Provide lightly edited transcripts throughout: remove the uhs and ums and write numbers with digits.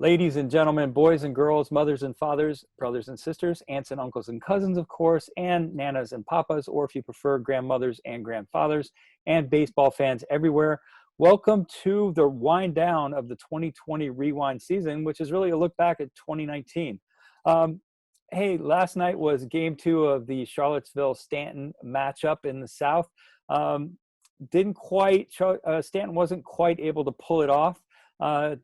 Ladies and gentlemen, boys and girls, mothers and fathers, brothers and sisters, aunts and uncles and cousins, of course, and nanas and papas, or if you prefer, grandmothers and grandfathers, and baseball fans everywhere. Welcome to the wind down of the 2020 Rewind season, which is really a look back at 2019. Hey, last night was game 2 of the Charlottesville-Stanton matchup in the South. Stanton wasn't quite able to pull it off.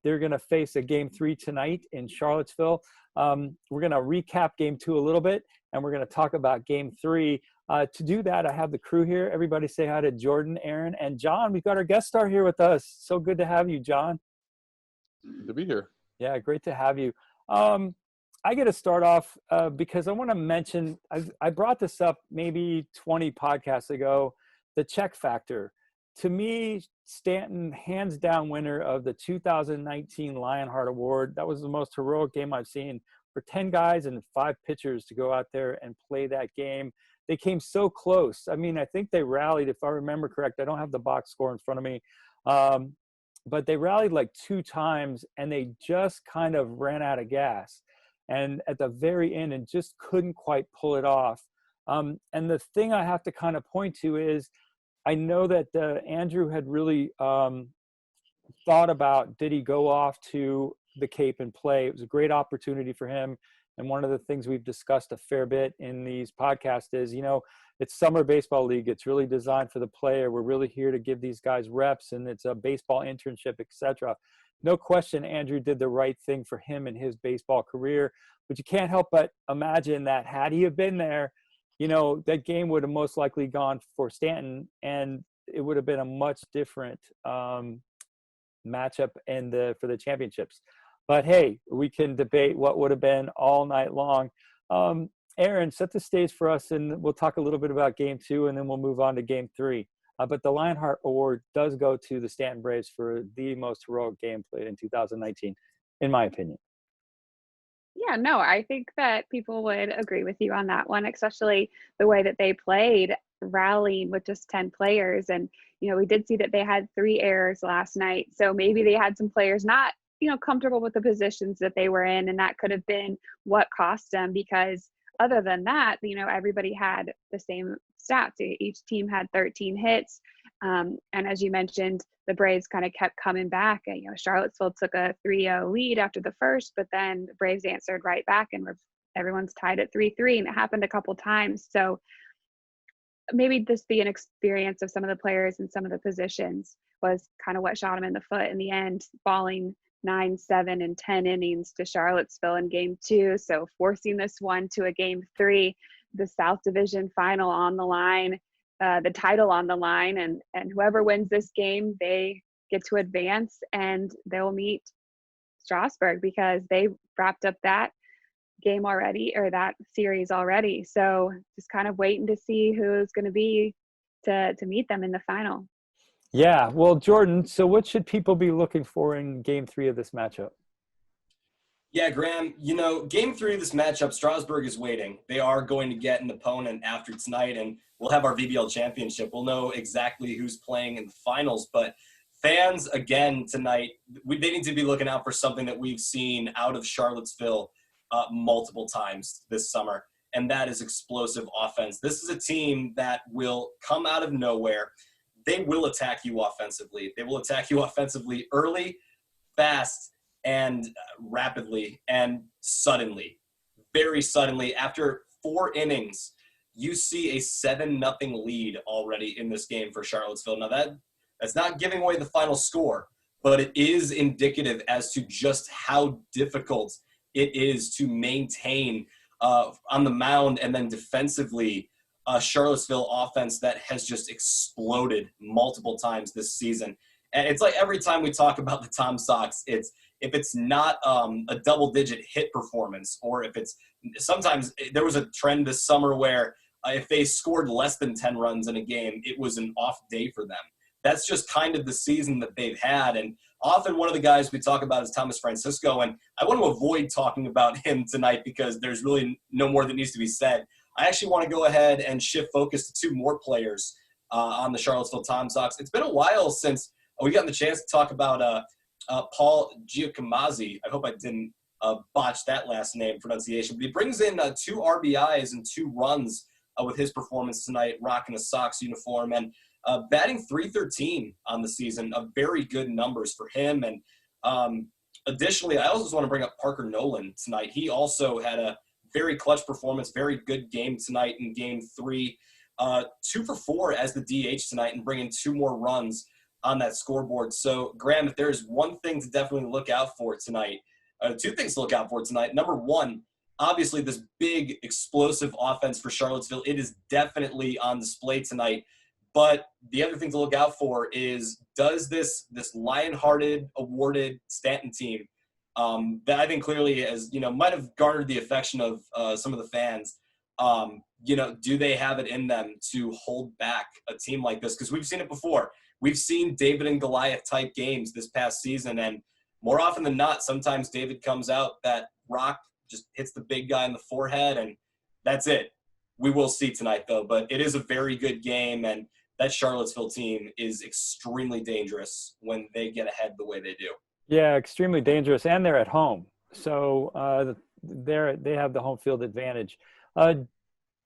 They're going to face a game 3 tonight in Charlottesville. We're going to recap game 2 a little bit, and we're going to talk about game 3. To do that, I have the crew here. Everybody say hi to Jordan, Aaron, and John. We've got our guest star here with us. So good to have you, John. Good to be here. Yeah, great to have you. I get to start off because I want to mention, I brought this up maybe 20 podcasts ago, the check factor. To me, Stanton, hands down winner of the 2019 Lionheart Award. That was the most heroic game I've seen for 10 guys and 5 pitchers to go out there and play that game. They came so close. I mean, I think they rallied, if I remember correct. I don't have the box score in front of me. But they rallied like 2 times, and they just kind of ran out of gas. And at the very end, and just couldn't quite pull it off. And the thing I have to kind of point to is, I know that Andrew had really thought about, did he go off to the Cape and play? It was a great opportunity for him. And one of the things we've discussed a fair bit in these podcasts is, it's summer baseball league. It's really designed for the player. We're really here to give these guys reps, and it's a baseball internship, etc. No question, Andrew did the right thing for him in his baseball career. But you can't help but imagine that had he have been there, that game would have most likely gone for Stanton, and it would have been a much different matchup for the championships. But hey, we can debate what would have been all night long. Aaron, set the stage for us, and we'll talk a little bit about game 2, and then we'll move on to game 3. But the Lionheart Award does go to the Stanton Braves for the most heroic game played in 2019, in my opinion. Yeah, no, I think that people would agree with you on that one, especially the way that they played, rallying with just 10 players. And, we did see that they had 3 errors last night. So maybe they had some players not, comfortable with the positions that they were in. And that could have been what cost them, because other than that, everybody had the same stats. Each team had 13 hits. And as you mentioned, the Braves kind of kept coming back. Charlottesville took a 3-0 lead after the first, but then the Braves answered right back, and everyone's tied at 3-3, and it happened a couple times. So maybe just the inexperience of some of the players in some of the positions was kind of what shot them in the foot in the end, falling 9, 7, and 10 innings to Charlottesville in game 2. So forcing this one to a game 3, the South Division final on the line, the title on the line, and whoever wins this game, they get to advance, and they'll meet Strasburg because they wrapped up that game already, or that series already. So just kind of waiting to see who's going to be to meet them in the final. Yeah, well, Jordan, so what should people be looking for in game 3 of this matchup? Yeah, Graham, game 3 of this matchup, Strasburg is waiting. They are going to get an opponent after tonight, and we'll have our VBL Championship. We'll know exactly who's playing in the finals. But fans, again, tonight, they need to be looking out for something that we've seen out of Charlottesville multiple times this summer, and that is explosive offense. This is a team that will come out of nowhere. They will attack you offensively. They will attack you offensively early, fast, and rapidly and suddenly, very suddenly. After 4 innings, you see a 7-0 lead already in this game for Charlottesville. Now that's not giving away the final score, but it is indicative as to just how difficult it is to maintain on the mound and then defensively a Charlottesville offense that has just exploded multiple times this season. And it's like every time we talk about the Tom Sox, if it's not a double-digit hit performance, or if it's sometimes there was a trend this summer where if they scored less than 10 runs in a game, it was an off day for them. That's just kind of the season that they've had. And often one of the guys we talk about is Thomas Francisco, and I want to avoid talking about him tonight because there's really no more that needs to be said. I actually want to go ahead and shift focus to 2 more players on the Charlottesville Tom Sox. It's been a while since we got the chance to talk about Paul Giacomazi. I hope I didn't botch that last name pronunciation. But he brings in 2 RBIs and 2 runs with his performance tonight, rocking a Sox uniform and batting .313 on the season. Very good numbers for him. And additionally, I also just want to bring up Parker Nolan tonight. He also had a very clutch performance, very good game tonight in Game 3. 2 for 4 as the DH tonight and bringing 2 more runs on that scoreboard. So, Graham, if there's one thing to definitely look out for tonight, 2 things to look out for tonight. Number one, obviously this big explosive offense for Charlottesville. It is definitely on display tonight. But the other thing to look out for is, does this lion-hearted, awarded Stanton team that I think clearly has, might have garnered the affection of some of the fans, do they have it in them to hold back a team like this? Because we've seen it before. We've seen David and Goliath type games this past season, and more often than not, sometimes David comes out, that rock just hits the big guy in the forehead, and that's it. We will see tonight, though, but it is a very good game, and that Charlottesville team is extremely dangerous when they get ahead the way they do. Yeah, extremely dangerous, and they're at home. So they have the home field advantage.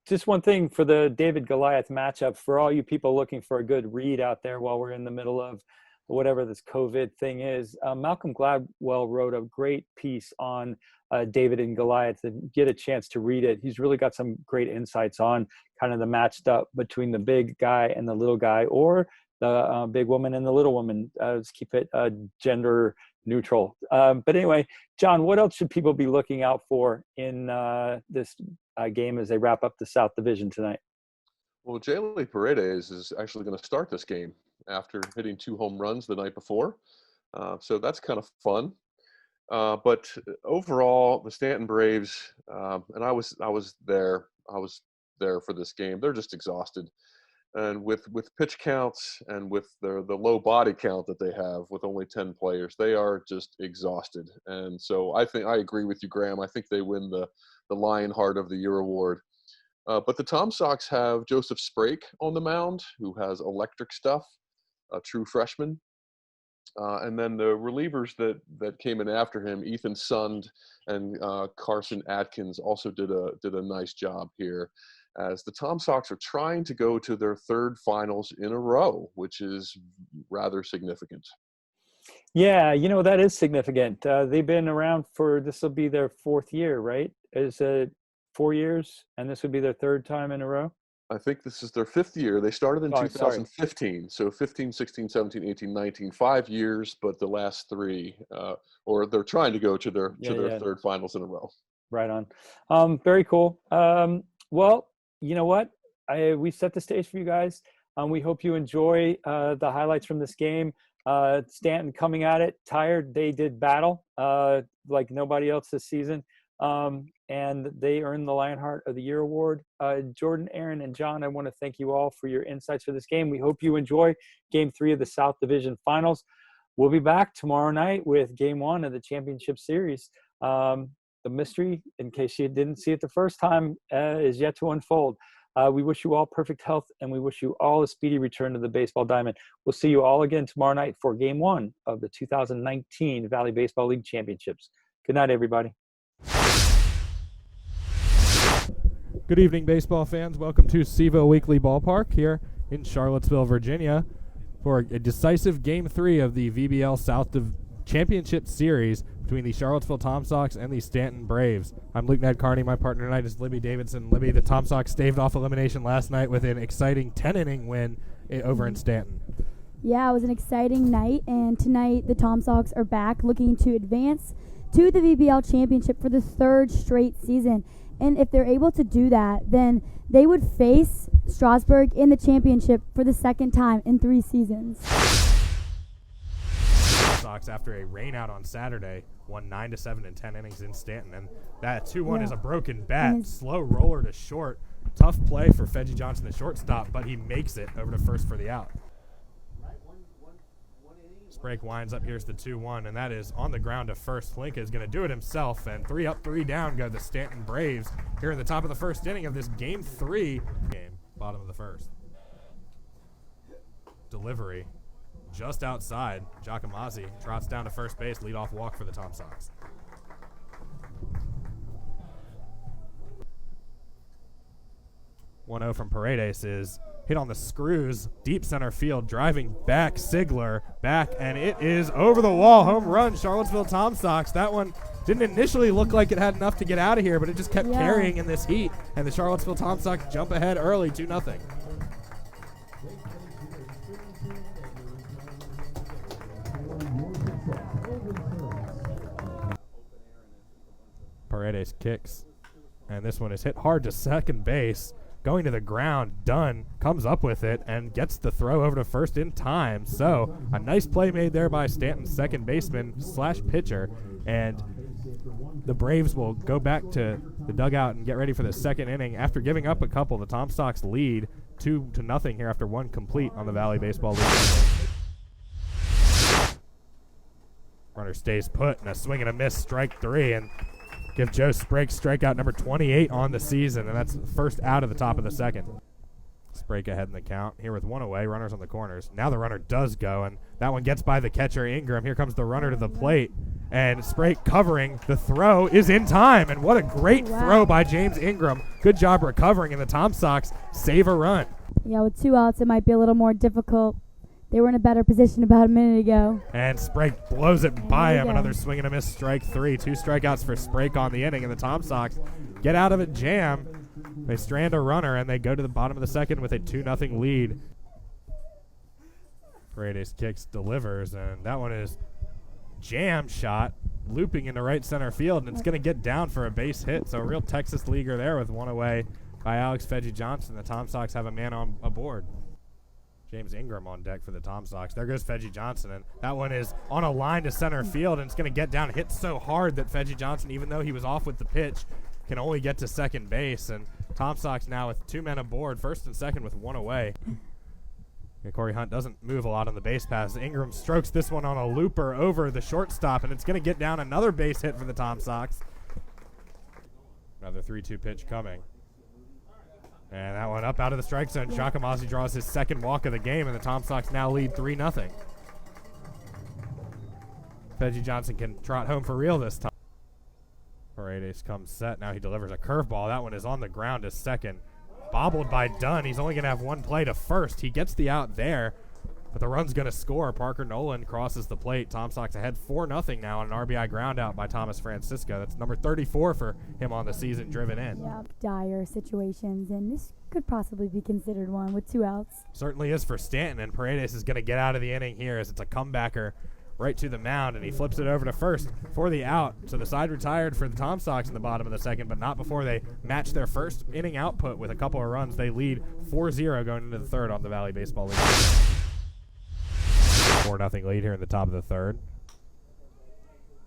Just one thing for the David Goliath matchup, for all you people looking for a good read out there while we're in the middle of whatever this COVID thing is, Malcolm Gladwell wrote a great piece on David and Goliath. And get a chance to read it. He's really got some great insights on kind of the matched up between the big guy and the little guy, or the big woman and the little woman. Let's keep it gender neutral. But anyway, John, what else should people be looking out for in this game as they wrap up the South Division tonight? Well, Jaylee Paredes is actually going to start this game after hitting 2 home runs the night before. So that's kind of fun. But overall, the Stanton Braves, and I was there for this game. They're just exhausted. And with pitch counts and with the low body count that they have with only 10 players, they are just exhausted. And so I agree with you, Graham. I think they win the Lionheart of the Year award. But the Tom Sox have Joseph Sprake on the mound, who has electric stuff, a true freshman. And then the relievers that came in after him, Ethan Sund and Carson Atkins, also did a nice job here, as the Tom Sox are trying to go to their 3rd finals in a row, which is rather significant. Yeah, that is significant. They've been around this will be their 4th year, right? Is it 4 years, and this would be their 3rd time in a row? I think this is their 5th year. They started in 2015. Sorry. So 15, 16, 17, 18, 19, 5 years, but the last 3, or they're trying to go to their 3rd finals in a row. Right on. Very cool. Well, you know what? We set the stage for you guys. We hope you enjoy the highlights from this game. Stanton coming at it, tired. They did battle like nobody else this season. And they earned the Lionheart of the Year award. Jordan, Aaron, and John, I want to thank you all for your insights for this game. We hope you enjoy Game 3 of the South Division Finals. We'll be back tomorrow night with Game 1 of the Championship Series. The mystery, in case you didn't see it the first time, is yet to unfold. We wish you all perfect health, and we wish you all a speedy return to the baseball diamond. We'll see you all again tomorrow night for Game 1 of the 2019 Valley Baseball League Championships. Good night, everybody. Good evening, baseball fans. Welcome to Sevo Weekly Ballpark here in Charlottesville, Virginia, for a decisive Game 3 of the VBL South Championship Series between the Charlottesville Tom Sox and the Stanton Braves. I'm Luke Ned Carney. My partner tonight is Libby Davidson. Libby, the Tom Sox staved off elimination last night with an exciting 10-inning win over in Stanton. Yeah, it was an exciting night, and tonight the Tom Sox are back looking to advance to the VBL Championship for the 3rd straight season. And if they're able to do that, then they would face Strasburg in the championship for the 2nd time in 3 seasons. Sox, after a rainout on Saturday, won 9-7 in 10 innings in Stanton. And that 2-1 is a broken bat, slow roller to short. Tough play for Fedgie Johnson, the shortstop, but he makes it over to first for the out. Sprake winds up. Here's the 2-1, and that is on the ground to first. Flinka is going to do it himself, and 3 up, 3 down go the Stanton Braves here in the top of the 1st inning of this Game 3 game, bottom of the 1st. Delivery just outside. Giacomazzi trots down to first base, leadoff walk for the Tom Sox. One 0 from Paredes is hit on the screws, deep center field, driving back, Sigler back, and it is over the wall, home run, Charlottesville Tom Sox. That one didn't initially look like it had enough to get out of here, but it just kept carrying in this heat, and the Charlottesville Tom Sox jump ahead early, 2-0. Paredes kicks, and this one is hit hard to second base. Going to the ground, Dunn comes up with it and gets the throw over to first in time. So a nice play made there by Stanton's second baseman / pitcher. And the Braves will go back to the dugout and get ready for the second inning. After giving up a couple, the Tom Sox lead 2-0 here after one complete on the Valley Baseball League. Runner stays put, and a swing and a miss, strike 3, and give Joe Sprague strikeout number 28 on the season, and that's first out of the top of the second. Sprague ahead in the count here with one away, runners on the corners. Now the runner does go, and that one gets by the catcher Ingram. Here comes the runner to the plate, and Sprague covering. The throw is in time, and what a great throw by James Ingram. Good job recovering, and the Tom Sox save a run. Yeah, with 2 outs, it might be a little more difficult. They were in a better position about a minute ago. And Sprague blows it by him. Another swing and a miss, strike 3. 2 strikeouts for Sprague on the inning, and the Tom Sox get out of a jam. They strand a runner, and they go to the bottom of the second with a 2-0 lead. Paredes kicks, delivers, and that one is jam shot, looping into right center field, and it's going to get down for a base hit. So a real Texas leaguer there with one away by Alex Fedgy Johnson. The Tom Sox have a man on aboard. James Ingram on deck for the Tom Sox. There goes Fedgy Johnson, and that one is on a line to center field, and it's going to get down, hit so hard that Fedgy Johnson, even though he was off with the pitch, can only get to second base. And Tom Sox now with 2 men aboard, first and second with one away. And Corey Hunt doesn't move a lot on the base pass. Ingram strokes this one on a looper over the shortstop, and it's going to get down, another base hit for the Tom Sox. Another 3-2 pitch coming. And that one up out of the strike zone. Giacomazzi draws his second walk of the game, and the Tom Sox now lead 3-0. Fedgy Johnson can trot home for real this time. Paredes comes set. Now he delivers a curveball. That one is on the ground to second. Bobbled by Dunn. He's only going to have one play to first. He gets the out there, but the run's going to score. Parker Nolan crosses the plate. Tom Sox ahead 4-0 now on an RBI ground out by Thomas Francisco. That's number 34 for him on the season, driven in. Yeah, dire situations, and this could possibly be considered one with 2 outs. Certainly is for Stanton, and Paredes is going to get out of the inning here as it's a comebacker right to the mound, and he flips it over to first for the out. So the side retired for the Tom Sox in the bottom of the second, but not before they match their first inning output with a couple of runs. They lead 4-0 going into the third on the Valley Baseball League. 4-0 lead here in the top of the third.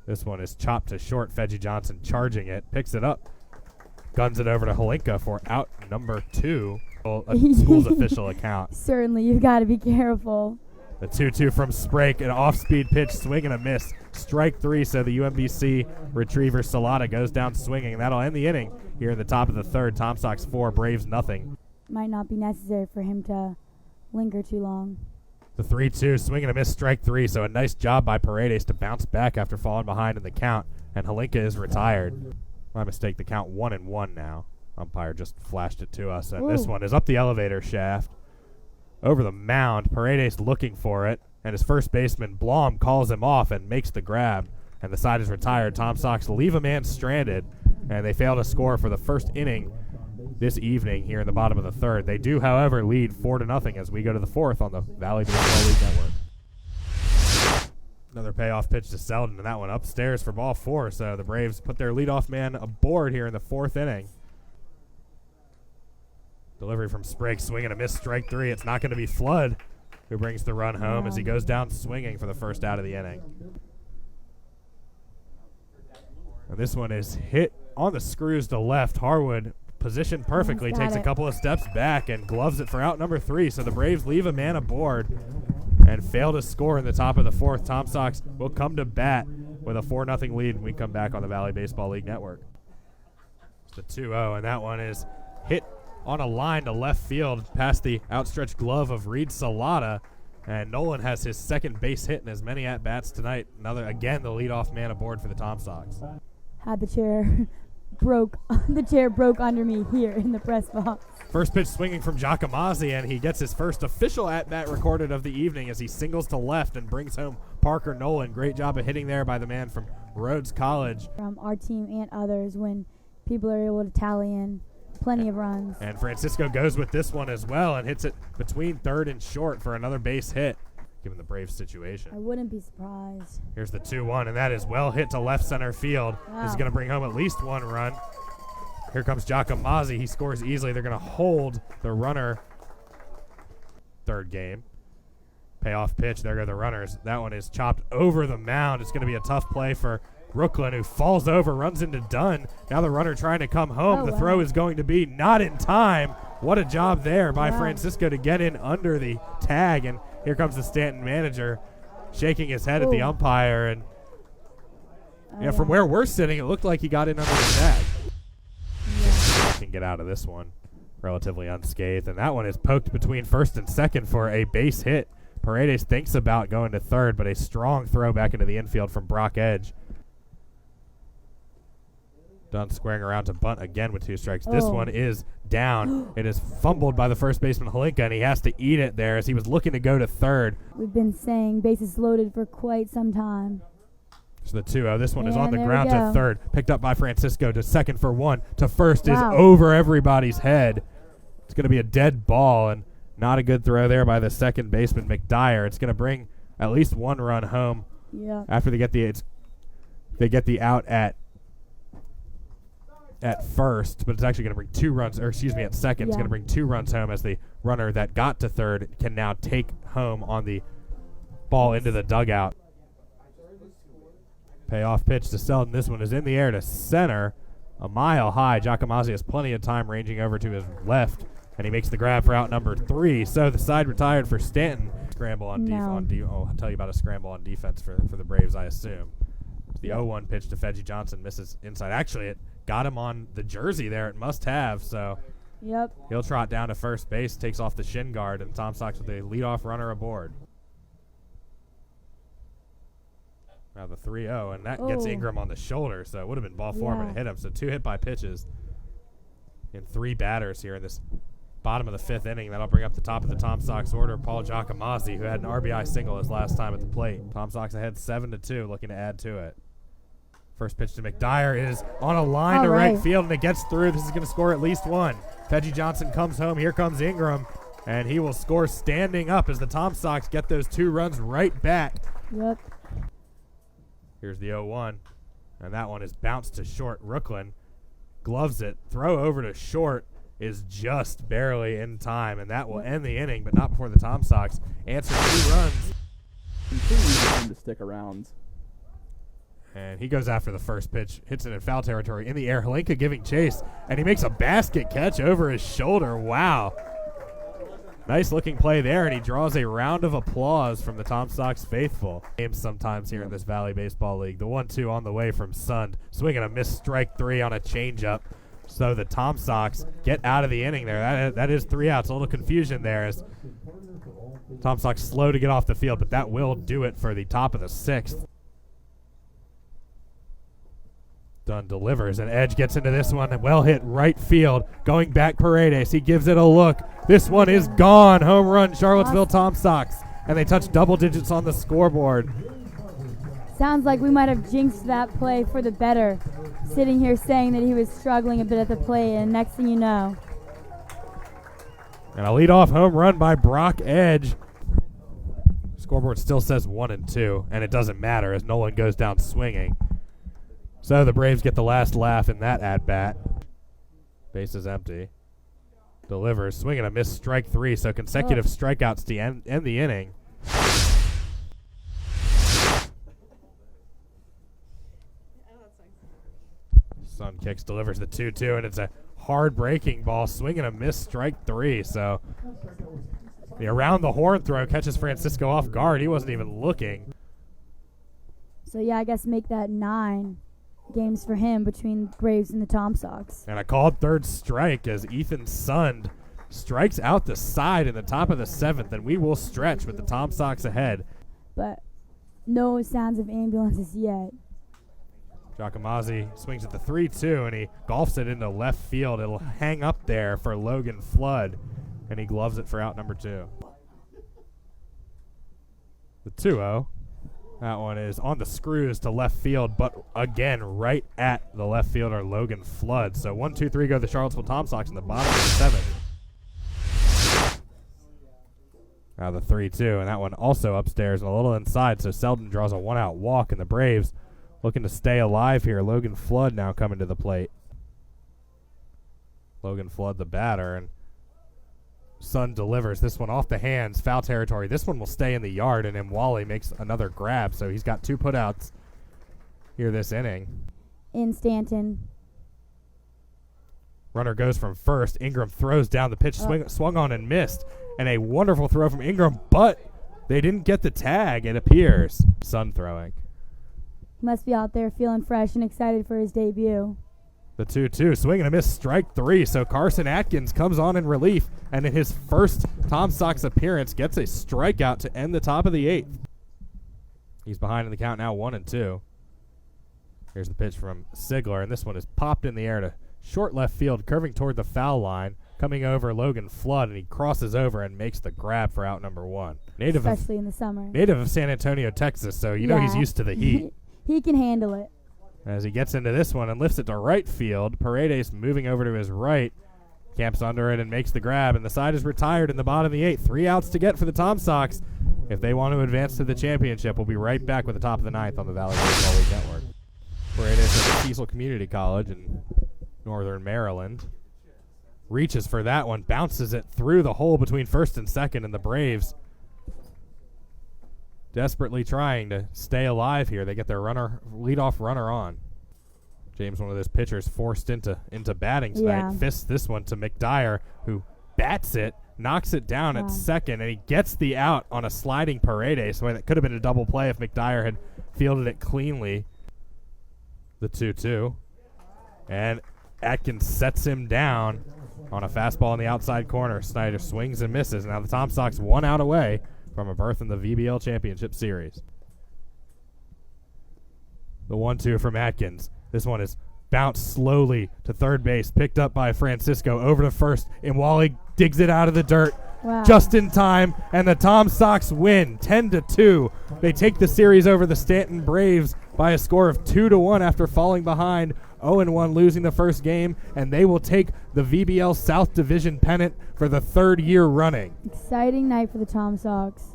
This one is chopped to short. Fedgy Johnson charging it, picks it up, guns it over to Holinka for out number 2. A school's official account. Certainly, you've got to be careful. The 2-2 from Sprague, an off-speed pitch, swing and a miss. Strike 3, so the UMBC retriever Salata goes down swinging, and that'll end the inning here in the top of the third. Tom Sox 4, Braves nothing. Might not be necessary for him to linger too long. The 3-2, swing and a miss, strike 3, so a nice job by Paredes to bounce back after falling behind in the count, and Holinka is retired. My mistake, the count 1-1 now. Umpire just flashed it to us, and this one is up the elevator shaft. Over the mound, Paredes looking for it, and his first baseman, Blom, calls him off and makes the grab, and the side is retired. Tom Sox leave a man stranded, and they fail to score for the first inning this evening here in the bottom of the third. They do, however, lead 4-0 as we go to the fourth on the Valley Baseball League Network. Another payoff pitch to Selden, and that one upstairs for ball 4, so the Braves put their leadoff man aboard here in the fourth inning. Delivery from Sprague, swing and a miss, strike 3. It's not going to be Flood who brings the run home as he goes down swinging for the first out of the inning. And this one is hit on the screws to left. Harwood positioned perfectly, takes a couple of steps back and gloves it for out number 3. So the Braves leave a man aboard and fail to score in the top of the fourth. Tom Sox will come to bat with a 4-0 lead when we come back on the Valley Baseball League Network. It's a 2-0, and that one is hit on a line to left field past the outstretched glove of Reed Salata, And Nolan has his second base hit in as many at-bats tonight. Again, the leadoff man aboard for the Tom Sox. Had the chair broke under me here in the press box. First pitch swinging from Giacomazzi, and he gets his first official at-bat recorded of the evening as he singles to left and brings home Parker Nolan. Great job of hitting there by the man from Rhodes College. From our team and others when people are able to tally in plenty of runs. And Francisco goes with this one as well and hits it between third and short for another base hit, given the Braves situation. I wouldn't be surprised. Here's the 2-1, and that is well hit to left center field. Wow. This is going to bring home at least one run. Here comes Giacomazzi. He scores easily. They're going to hold the runner. Third game. Payoff pitch. There go the runners. That one is chopped over the mound. It's going to be a tough play for Brooklyn, who falls over, runs into Dunn. Now the runner trying to come home. Oh, the wow. throw is going to be not in time. What a job there by Wow. Francisco to get in under the tag. And here comes the Stanton manager shaking his head at the Ooh. umpire. And Oh, from yeah. where we're sitting, it looked like he got in under the tag. Yeah. Can get out of this one relatively unscathed. And that one is poked between first and second for a base hit. Paredes thinks about going to third, but a strong throw back into the infield from Brock Edge. Dunn squaring around to bunt again with 2 strikes. This Oh. one is down. It is fumbled by the first baseman Halinka, and he has to eat it there as he was looking to go to third. We've been saying bases loaded for quite some time. So the 2-0. This one is on And the there we ground to go. third. Picked up by Francisco to second for 1. To first Wow. is over everybody's head. It's going to be a dead ball, and not a good throw there by the second baseman McDyer. It's going to bring at least 1 run home Yeah. after they get the out at first, but it's actually going to bring 2 runs, or excuse me, at second. It's Yeah. going to bring 2 runs home as the runner that got to third can now take home on the ball into the dugout. Payoff pitch to Selden. This one is in the air to center, a mile high. Giacomazzi has plenty of time ranging over to his left, and he makes the grab for out number 3. So the side retired for Stanton. Scramble on defense. I'll tell you about a scramble on defense for the Braves, I assume. The 0-1 pitch to Fedgie Johnson misses inside. Actually, it got him on the jersey there. It must have. So Yep. he'll trot down to first base, takes off the shin guard, and Tom Sox with a leadoff runner aboard. Now the 3-0, and that gets Oh. Ingram on the shoulder, so it would have been ball four, but it Yeah. hit him. So 2 hit by pitches in 3 batters here in this bottom of the 5th inning. That'll bring up the top of the Tom Sox order, Paul Giacomazzi, who had an RBI single his last time at the plate. Tom Sox ahead 7-2, looking to add to it. First pitch to McDyer is on a line All to right right. field, and it gets through. This is going to score at least 1. Fedgie Johnson comes home. Here comes Ingram, and he will score standing up as the Tom Sox get those 2 runs right back. Yep. Here's the 0-1, and that one is bounced to short. Rooklyn gloves it. Throw over to short is just barely in time, and that will end the inning, but not before the Tom Sox answer 2 runs. Continue for him to stick around. And he goes after the first pitch, hits it in foul territory in the air. Halinka giving chase, and he makes a basket catch over his shoulder. Wow. Nice looking play there, and he draws a round of applause from the Tom Sox faithful. Games sometimes here in this Valley Baseball League. The 1-2 on the way from Sund, swinging a missed strike 3 on a changeup. So the Tom Sox get out of the inning there. That is 3 outs. A little confusion there as Tom Sox slow to get off the field, but that will do it for the top of the 6th. Dunn delivers, and Edge gets into this one. Well hit right field. Going back Paredes. He gives it a look. This one is gone. Home run, Charlottesville Tom Sox. And they touch double digits on the scoreboard. Sounds like we might have jinxed that play for the better. Sitting here saying that he was struggling a bit at the plate, and next thing you know. And a leadoff home run by Brock Edge. Scoreboard still says 1-2, and it doesn't matter as Nolan goes down swinging. So the Braves get the last laugh in that at-bat. Base is empty. Delivers, swinging a missed strike 3, so consecutive strikeouts to end the inning. Sun kicks, delivers the 2-2, and it's a hard breaking ball, swinging a missed strike 3. So the around the horn throw catches Francisco off guard. He wasn't even looking. So yeah, I guess make that 9 games for him between Braves and the Tom Sox. And a called third strike as Ethan Sund strikes out the side in the top of the 7th, and we will stretch with the Tom Sox ahead. But no sounds of ambulances yet. Giacomazzi swings at the 3-2, and he golfs it into left field. It'll hang up there for Logan Flood, and he gloves it for out number 2. The 2-0. That one is on the screws to left field, but again, right at the left fielder, Logan Flood. So 1, 2, 3 go the Charlottesville Tom Sox in the bottom of the 7th. Now the 3-2, and that one also upstairs and a little inside, so Selden draws a 1-out walk, and the Braves looking to stay alive here. Logan Flood now coming to the plate. Logan Flood, the batter, and Sun delivers this one off the hands, foul territory. This one will stay in the yard, and Mwali makes another grab, so he's got 2 putouts here this inning. In Stanton. Runner goes from first. Ingram throws down the pitch, swung on and missed, and a wonderful throw from Ingram, but they didn't get the tag, it appears. Sun throwing. Must be out there feeling fresh and excited for his debut. The 2-2, swing and a miss, strike 3. So Carson Atkins comes on in relief, and in his first Tom Sox appearance, gets a strikeout to end the top of the 8th. He's behind in the count now, 1-2. Here's the pitch from Sigler, and this one is popped in the air to short left field, curving toward the foul line, coming over Logan Flood, and he crosses over and makes the grab for out number 1. Especially in the summer. Native of San Antonio, Texas, so you know he's used to the heat. He can handle it. As he gets into this one and lifts it to right field, Paredes moving over to his right, camps under it and makes the grab, and the side is retired in the bottom of the 8th. 3 outs to get for the Tom Sox if they want to advance to the championship. We'll be right back with the top of the 9th on the Valley Baseball League Network. Paredes at Cecil Community College in northern Maryland. Reaches for that one, bounces it through the hole between first and second, and the Braves desperately trying to stay alive here. They get their leadoff runner on. James, one of those pitchers forced into batting tonight, fists this one to McDyer, who bats it, knocks it down at second, and he gets the out on a sliding Paredes. So that could have been a double play if McDyer had fielded it cleanly. The 2-2. And Atkins sets him down on a fastball in the outside corner. Snyder swings and misses. Now the Tom Sox 1 out away from a berth in the VBL Championship Series. The 1-2 from Atkins. This one is bounced slowly to third base, picked up by Francisco, over to first, and Wally digs it out of the dirt just in time, and the Tom Sox win 10-2. They take the series over the Stanton Braves by a score of 2-1 after falling behind 0-1, losing the first game, and they will take the VBL South Division pennant for the 3rd year running. Exciting night for the Tom Sox.